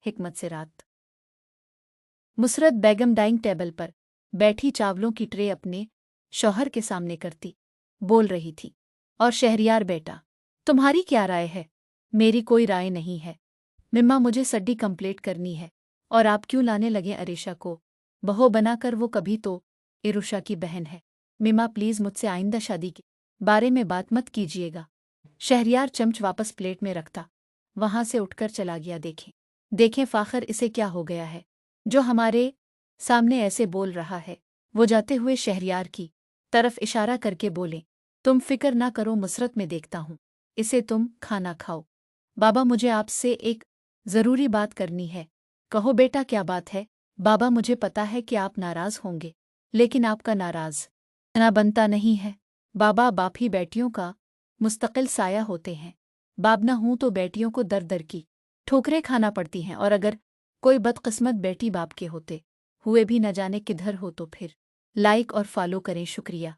हिकमत से रात। मुसरत बेगम डाइनिंग टेबल पर बैठी चावलों की ट्रे अपने शौहर के सामने करती बोल रही थी। और शहरियार बेटा, तुम्हारी क्या राय है? मेरी कोई राय नहीं है मिम्मा, मुझे सड्डी कंप्लेंट करनी है। और आप क्यों लाने लगे अरेशा को बहू बनाकर? वो कभी तो इरुषा की बहन है। मिम्मा प्लीज मुझसे आइंदा शादी के बारे में बात मत कीजिएगा। शहरियार चमच वापस प्लेट में रखता वहां से उठकर चला गया। देखें फाखर, इसे क्या हो गया है जो हमारे सामने ऐसे बोल रहा है? वो जाते हुए शहरियार की तरफ इशारा करके बोले, तुम फिक्र ना करो मुसरत, में देखता हूँ इसे, तुम खाना खाओ। बाबा, मुझे आपसे एक जरूरी बात करनी है। कहो बेटा, क्या बात है? बाबा, मुझे पता है कि आप नाराज होंगे, लेकिन आपका नाराज ना बनता नहीं है। बाबा, बाप ही बेटियों का मुस्तकिल साया होते हैं। बाप ना हूं तो बेटियों को दर दर की ठोकरें खाना पड़ती हैं, और अगर कोई बदकिस्मत बेटी बाप के होते हुए भी न जाने किधर हो तो फिर लाइक और फॉलो करें। शुक्रिया।